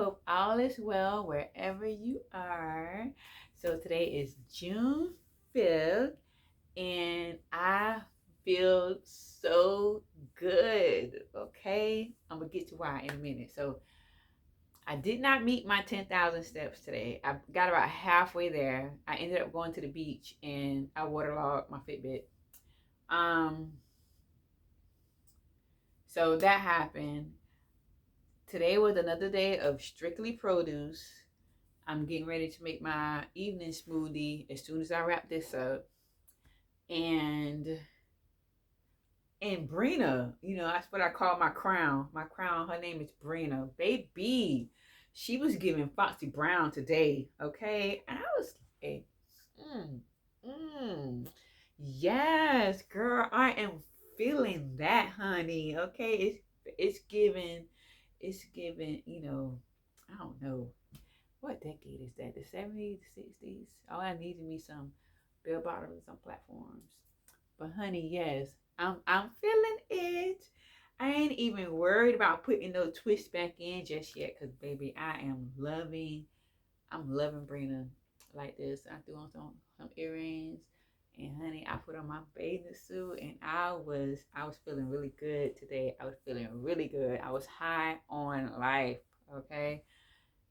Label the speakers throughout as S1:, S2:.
S1: hope all is well wherever you are. So today is June 5th, and I feel so good. Okay, I'm gonna get to why in a minute. So I did not meet my 10,000 steps today. I got about halfway there. I ended up going to the beach and I waterlogged my Fitbit. Um, so that happened. Today was another day of strictly produce. I'm getting ready to make my evening smoothie as soon as I wrap this up. And Brina, that's what I call my crown. My crown, her name is Brina. Baby, she was giving Foxy Brown today, okay? And I was like, mm, mm, yes, girl, I am feeling that, honey. Okay, it's giving, I don't know. What decade is that? The 70s, the 60s? Oh, I needed me some bell bottoms on platforms. But honey, yes, I'm feeling it. I ain't even worried about putting no twist back in just yet, cause baby, I'm loving Brina like this. I threw on some earrings, and honey, I put on my bathing suit, and I was feeling really good today. I was feeling really good. I was high on life. Okay,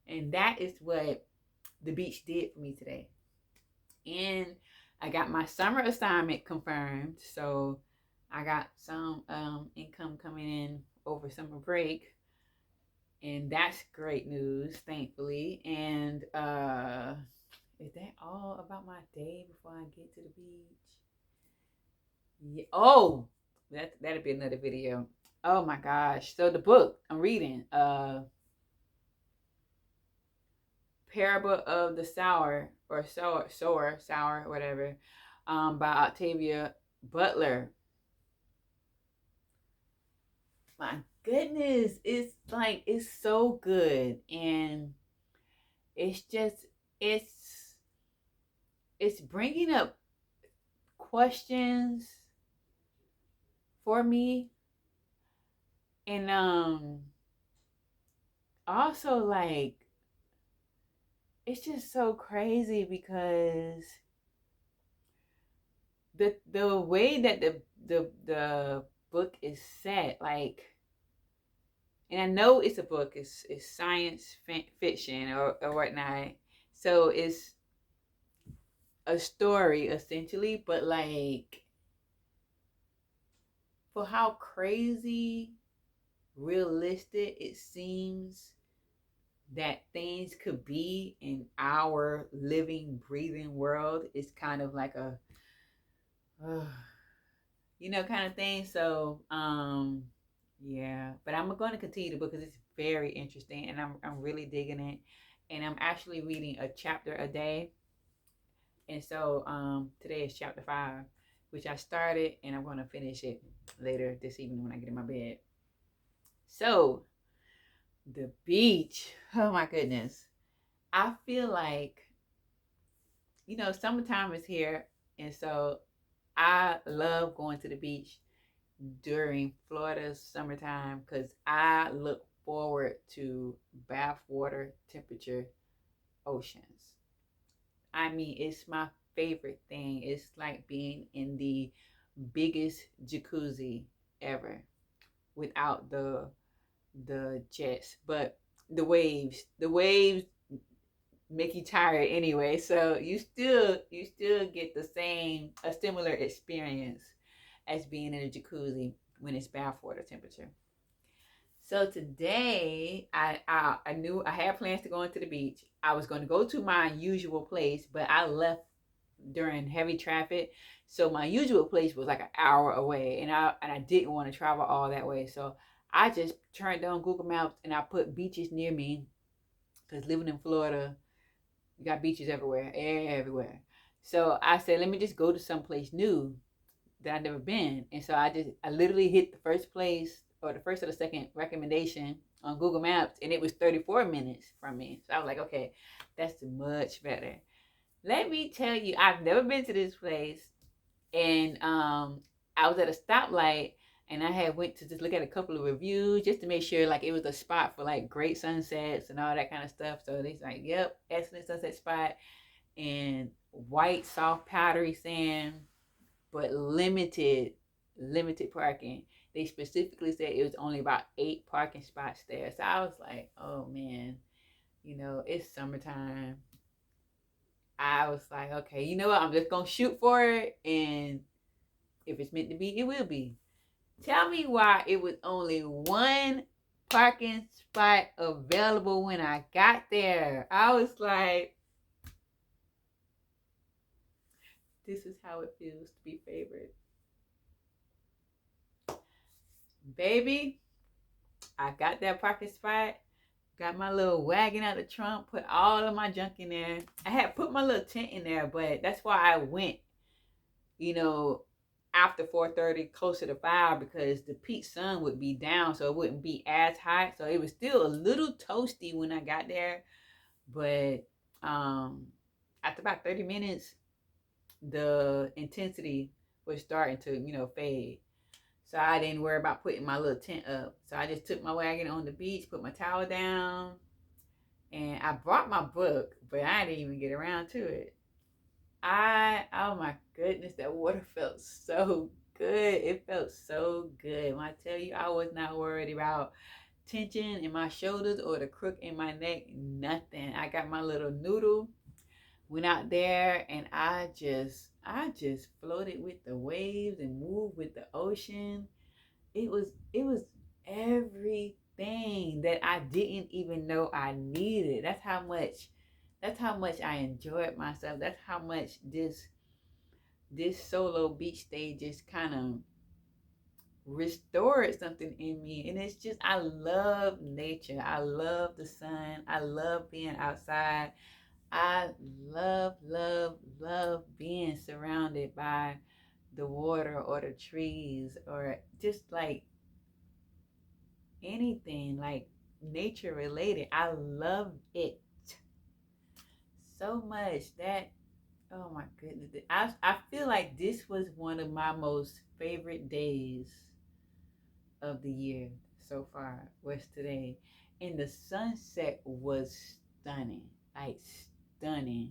S1: and that is what the beach did for me today. And I got my summer assignment confirmed. So I got some income coming in over summer break. And that's great news, thankfully. And is that all about my day before I get to the beach? Yeah. Oh, that'll be another video. Oh my gosh. So the book I'm reading, Parable of the Sower or Sower, whatever, by Octavia Butler. My goodness, it's so good, and it's just it's it's bringing up questions for me, and also like it's just so crazy because the way that the book is set, like, and I know it's a book, it's science fiction or whatnot, so it's a story essentially, but like for how crazy realistic it seems that things could be in our living breathing world, it's kind of like a uh, kind of thing. So yeah, but I'm going to continue the book because it's very interesting, and I'm really digging it, and I'm actually reading a chapter a day. And so today is chapter 5, which I started, and I'm going to finish it later this evening when I get in my bed. So the beach, oh my goodness, I feel like summertime is here, and so I love going to the beach during Florida's summertime because I look forward to bathwater temperature oceans. I mean, it's my favorite thing. It's like being in the biggest jacuzzi ever without the jets, but the waves make you tired anyway. So you still get a similar experience as being in a jacuzzi when it's bathwater temperature. So today, I knew I had plans to go into the beach. I was going to go to my usual place, but I left during heavy traffic, so my usual place was like an hour away, and I didn't want to travel all that way. So I just turned on Google Maps and I put beaches near me because living in Florida, you got beaches everywhere. So I said, let me just go to someplace new that I've never been. And so I literally hit the first place or the first or the second recommendation on Google Maps, and it was 34 minutes from me. So I was like, okay, that's much better. Let me tell you, I've never been to this place, and I was at a stoplight. And I had went to just look at a couple of reviews just to make sure like it was a spot for like great sunsets and all that kind of stuff. So they's like, yep, excellent sunset spot, and white soft powdery sand, but limited parking. They specifically said it was only about 8 parking spots there. So I was like, oh man, it's summertime. I was like, okay, you know what? I'm just gonna shoot for it, and if it's meant to be, it will be. Tell me why it was only one parking spot available when I got there. I was like, this is how it feels to be favored. Baby, I got that parking spot, got my little wagon out the trunk, put all of my junk in there. I had put my little tent in there, but that's why I went, you know, after 4:30, closer to 5, because the peak sun would be down, so it wouldn't be as hot. So it was still a little toasty when I got there, but um, after about 30 minutes, the intensity was starting to, fade. So I didn't worry about putting my little tent up. So I just took my wagon on the beach, put my towel down, and I brought my book, but I didn't even get around to it. Oh my goodness, that water felt so good. It felt so good. When I tell you, I was not worried about tension in my shoulders or the crook in my neck, nothing. I got my little noodle, went out there, and I just floated with the waves and moved with the ocean. It was everything that I didn't even know I needed. That's how much I enjoyed myself. That's how much this solo beach day just kind of restored something in me. And it's just, I love nature. I love the sun. I love being outside. I love, love, love being surrounded by the water or the trees, or just like anything like nature related. I love it so much that, oh my goodness, I feel like this was one of my most favorite days of the year so far, was today. And the sunset was stunning, like stunning.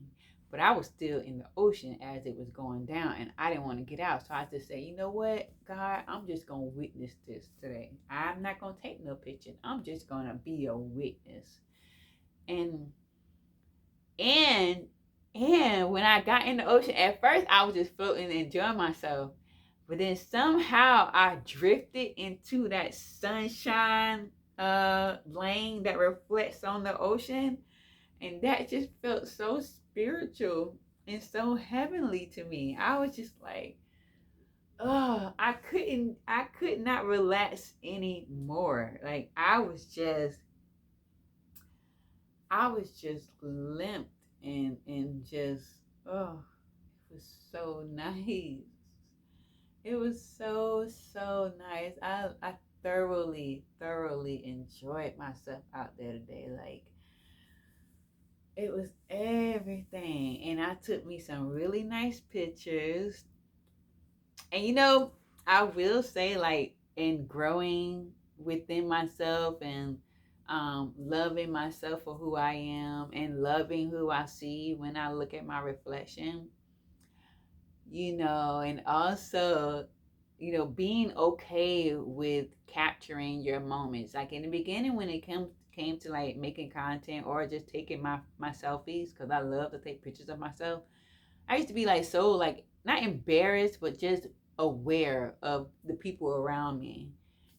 S1: But I was still in the ocean as it was going down, and I didn't want to get out. So I just said, you know what, God, I'm just going to witness this today. I'm not going to take no picture. I'm just going to be a witness. And and and when I got in the ocean, at first I was just floating and enjoying myself. But then somehow I drifted into that sunshine lane that reflects on the ocean. And that just felt so spiritual and so heavenly to me. I was just like, oh, I could not relax anymore. Like I was just limp and just, oh, it was so nice. It was so nice. I thoroughly enjoyed myself out there today. Like, it was everything. And I took me some really nice pictures. And I will say, like, in growing within myself and loving myself for who I am and loving who I see when I look at my reflection, and also, being okay with capturing your moments. Like in the beginning, when it came to like making content or just taking my selfies, because I love to take pictures of myself. I used to be like so like not embarrassed, but just aware of the people around me.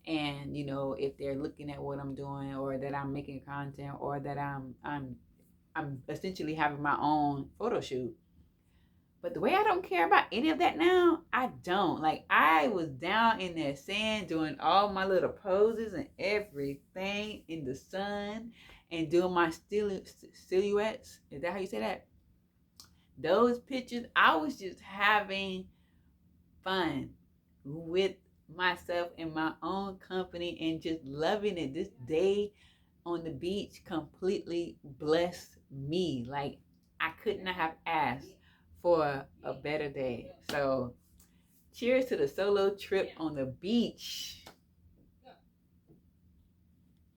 S1: And if they're looking at what I'm doing, or that I'm making content, or that I'm essentially having my own photo shoot. But the way I don't care about any of that now, I don't. Like, I was down in that sand doing all my little poses and everything in the sun and doing my silhouettes. Is that how you say that? Those pictures, I was just having fun with myself in my own company and just loving it. This day on the beach completely blessed me. Like, I could not have asked for a better day. So Cheers to the solo trip on the beach.